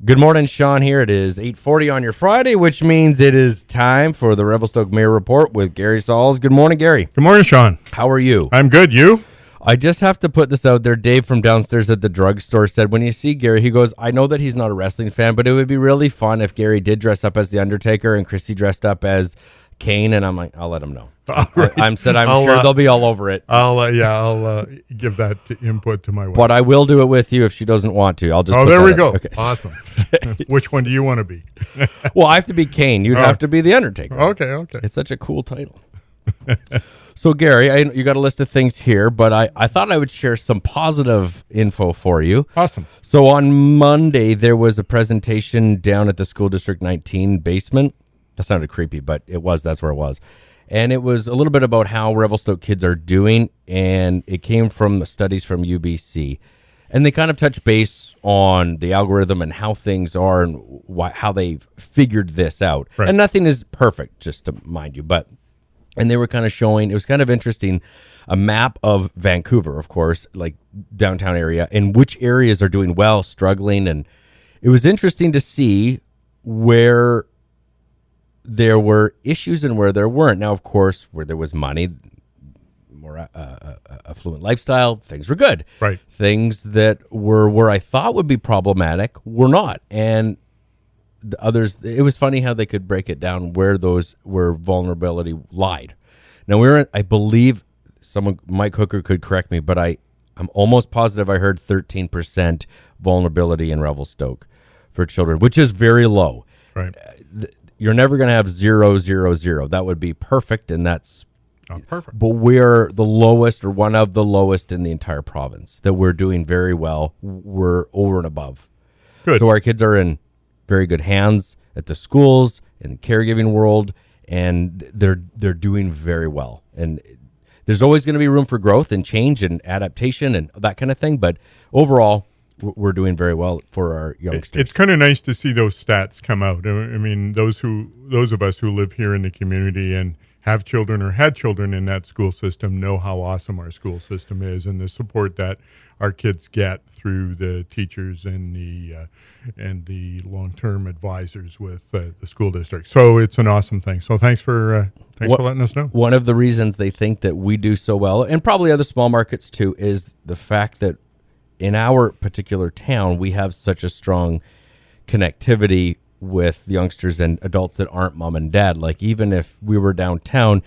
Good morning, Sean. Here it is 8:40 on your Friday, which means it is time for the Revelstoke Mayor Report with Gary Sauls. Good morning, Gary. Good morning, Sean. How are you? I'm good. You? I just have to put this out there. Dave from downstairs at the drugstore said when you see Gary, he goes, I know that he's not a wrestling fan, but it would be really fun if Gary did dress up as The Undertaker and Chrissy dressed up as Kane. And I'm like, I'll let him know. Right. I'm sure they'll be all over it. I'll give that input to my wife. But I will do it with you if she doesn't want to. I'll just. Oh, there we go. Okay. Awesome. Which one do you want to be? Well, I have to be Kane. You'd have to be The Undertaker. Okay. It's such a cool title. So, Gary, you got a list of things here, but I thought I would share some positive info for you. Awesome. So on Monday, there was a presentation down at the School District 19 basement. That sounded creepy, but it was. That's where it was. And it was a little bit about how Revelstoke kids are doing, and it came from studies from UBC. And they kind of touch base on the algorithm and how things are and how they figured this out. Right. And nothing is perfect, just to mind you. And they were kind of showing, it was kind of interesting, a map of Vancouver, of course, like downtown area, and which areas are doing well, struggling. And it was interesting to see where there were issues and where there weren't. Now, of course, where there was money, more affluent lifestyle, things were good. Right. Things that were where I thought would be problematic were not. And the others, it was funny how they could break it down where vulnerability lied. Now, I believe Mike Hooker could correct me, but I'm almost positive I heard 13% vulnerability in Revelstoke for children, which is very low. Right. You're never going to have 0, 0, 0. That would be perfect, and that's not perfect. But we're the lowest, or one of the lowest in the entire province. That we're doing very well. We're over and above. Good. So our kids are in very good hands at the schools, in the caregiving world, and they're doing very well. And there's always going to be room for growth and change and adaptation and that kind of thing. But overall, we're doing very well for our youngsters. It's kind of nice to see those stats come out. I mean, those of us who live here in the community and have children or had children in that school system know how awesome our school system is and the support that our kids get through the teachers and the long-term advisors with the school district. So it's an awesome thing. So thanks for letting us know. One of the reasons they think that we do so well, and probably other small markets too, is the fact that in our particular town, we have such a strong connectivity with youngsters and adults that aren't mom and dad. Like, even if we were downtown,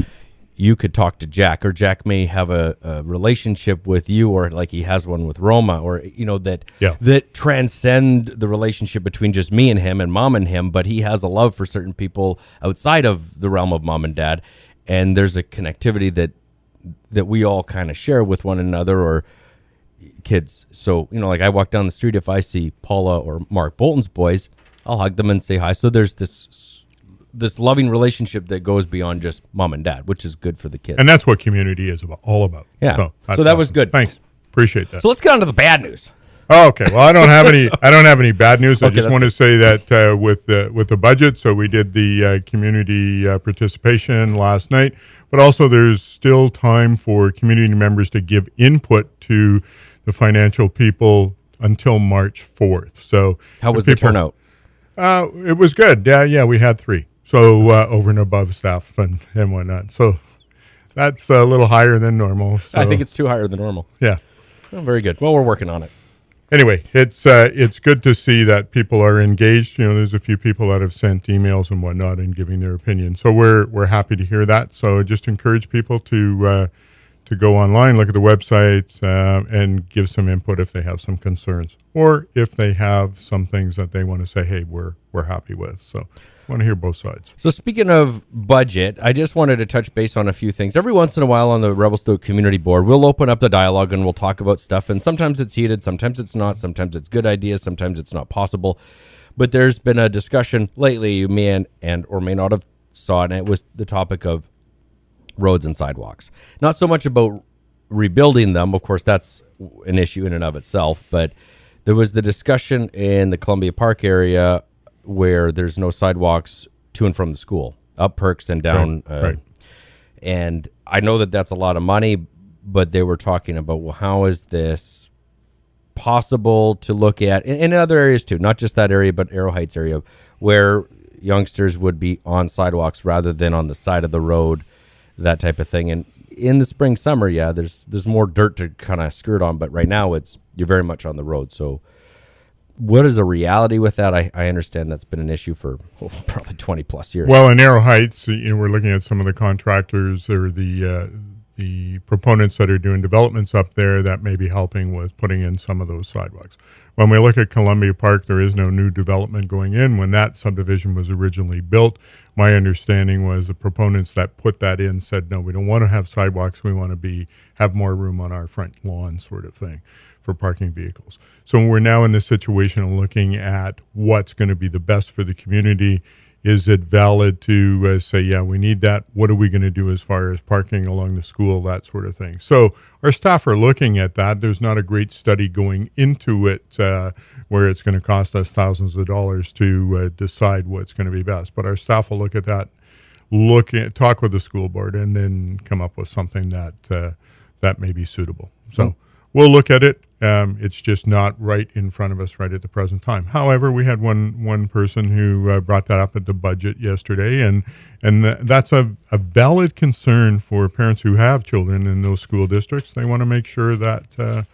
you could talk to Jack, or Jack may have a relationship with you, or like he has one with Roma, or, that transcend the relationship between just me and him and mom and him, but he has a love for certain people outside of the realm of mom and dad. And there's a connectivity that we all kind of share with one another, or kids. So, like I walk down the street, if I see Paula or Mark Bolton's boys, I'll hug them and say hi. So there's this loving relationship that goes beyond just mom and dad, which is good for the kids. And that's what community is all about. Yeah. So that awesome. was good. Thanks. Appreciate that. So let's get on to the bad news. Oh, okay. Well, I don't have any bad news. I just want to say that with the budget, so we did the community participation last night, but also there's still time for community members to give input to the financial people until March 4th. So how was the turnout? It was good. Yeah, we had 3. So over and above staff and whatnot. So that's a little higher than normal. So. I think it's too higher than normal. Yeah. Well, very good. Well, we're working on it. Anyway, it's good to see that people are engaged. There's a few people that have sent emails and whatnot and giving their opinion. So we're happy to hear that. So just encourage people to go online, look at the website, and give some input if they have some concerns, or if they have some things that they want to say, hey, we're happy with. So I want to hear both sides. So speaking of budget, I just wanted to touch base on a few things. Every once in a while on the Revelstoke Community Board, we'll open up the dialogue and we'll talk about stuff. And sometimes it's heated, sometimes it's not, sometimes it's good ideas, sometimes it's not possible. But there's been a discussion lately you may or may not have saw it, and it was the topic of roads and sidewalks. Not so much about rebuilding them. Of course, that's an issue in and of itself. But there was the discussion in the Columbia Park area where there's no sidewalks to and from the school, up Perks and down. Right. And I know that that's a lot of money, but they were talking about, well, how is this possible to look at in other areas too, not just that area, but Arrow Heights area, where youngsters would be on sidewalks rather than on the side of the road, that type of thing. And in the spring, summer, yeah, there's more dirt to kind of skirt on, but right now you're very much on the road. So what is a reality with that? I understand that's been an issue for probably 20 plus years. Well, in Arrow Heights, we're looking at some of the contractors or the proponents that are doing developments up there that may be helping with putting in some of those sidewalks. When we look at Columbia Park, there is no new development going in. When that subdivision was originally built, my understanding was the proponents that put that in said, no, we don't want to have sidewalks. We want to have more room on our front lawn, sort of thing, for parking vehicles. So we're now in the situation of looking at what's going to be the best for the community. Is it valid to say, yeah, we need that? What are we going to do as far as parking along the school, that sort of thing? So our staff are looking at that. There's not a great study going into it where it's going to cost us thousands of dollars to decide what's going to be best. But our staff will look at that, talk with the school board, and then come up with something that may be suitable. So we'll look at it. It's just not right in front of us right at the present time. However, we had one person who brought that up at the budget yesterday, and that's a valid concern for parents who have children in those school districts. They want to make sure that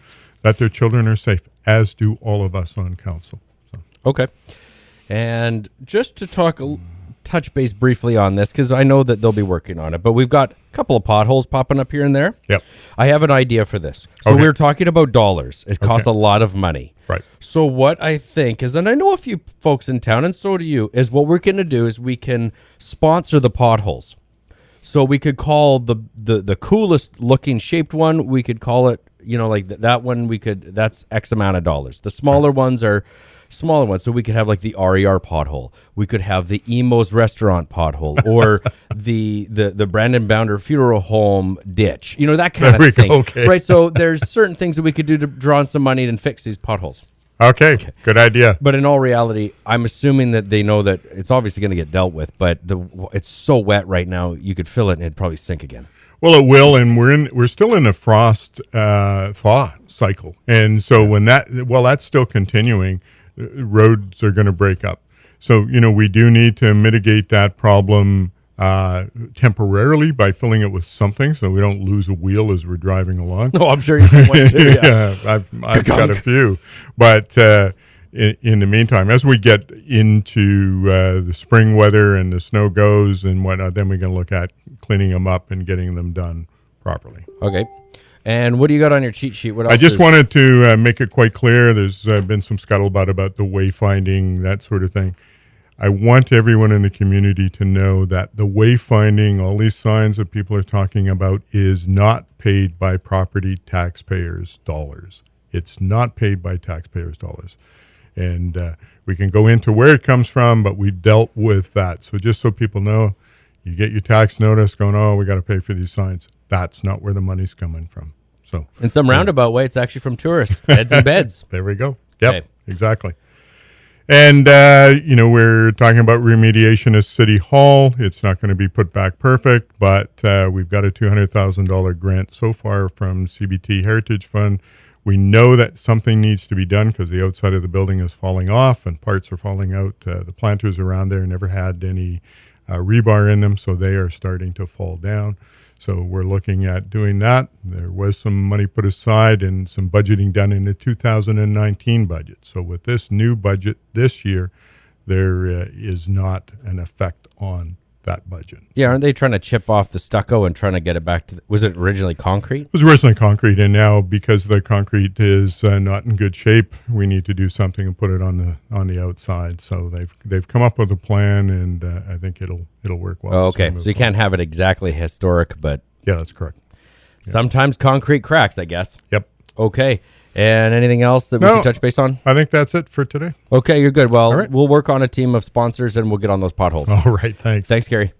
their children are safe, as do all of us on council. So. Okay. And just to touch base briefly on this, because I know that they'll be working on it, but we've got a couple of potholes popping up here and there. Yep. I have an idea for this. So we were talking about dollars. It costs a lot of money. Right. So what I think is, and I know a few folks in town, and so do you, is what we're going to do is we can sponsor the potholes. So we could call the coolest looking shaped one, we could call it, like that one, that's X amount of dollars. The smaller ones are smaller ones. So we could have like the RER pothole. We could have the Emo's restaurant pothole, or the Brandon Bounder funeral home ditch. That kind of thing. Okay. Right. So there's certain things that we could do to draw in some money and fix these potholes. Okay. Good idea. But in all reality, I'm assuming that they know that it's obviously going to get dealt with, but it's so wet right now, you could fill it and it'd probably sink again. Well, it will, and we're still in a frost thaw cycle. And so when that's still continuing, roads are going to break up. So, we do need to mitigate that problem temporarily by filling it with something so we don't lose a wheel as we're driving along. Oh, I'm sure you have one too. Yeah, I've got a few. But in the meantime, as we get into the spring weather and the snow goes and whatnot, then we can look at cleaning them up and getting them done properly. Okay. And what do you got on your cheat sheet? What else? I just wanted to make it quite clear. There's been some scuttlebutt about the wayfinding, that sort of thing. I want everyone in the community to know that the wayfinding, all these signs that people are talking about, is not paid by property taxpayers' dollars. It's not paid by taxpayers' dollars. And we can go into where it comes from, but we dealt with that. So just so people know, you get your tax notice going, oh, we got to pay for these signs. That's not where the money's coming from. So in some roundabout way, it's actually from tourists. Beds and beds. There we go. Yep, okay. Exactly. And, we're talking about remediation at City Hall. It's not going to be put back perfect, but we've got a $200,000 grant so far from CBT Heritage Fund. We know that something needs to be done because the outside of the building is falling off and parts are falling out. The planters around there never had any rebar in them, so they are starting to fall down. So we're looking at doing that. There was some money put aside and some budgeting done in the 2019 budget. So with this new budget this year, there is not an effect on that budget. Yeah, aren't they trying to chip off the stucco and trying to get it back to was it originally concrete? It was originally concrete, and now because the concrete is not in good shape, we need to do something and put it on the outside. So they've come up with a plan, and I think it'll work well. Oh, okay, so you can't have it exactly historic, but yeah, that's correct. Sometimes concrete cracks, I guess. Yep. Okay. And anything else that we can touch base on? I think that's it for today. Okay, you're good. Well, right. We'll work on a team of sponsors and we'll get on those potholes. All right, thanks. Thanks, Gary.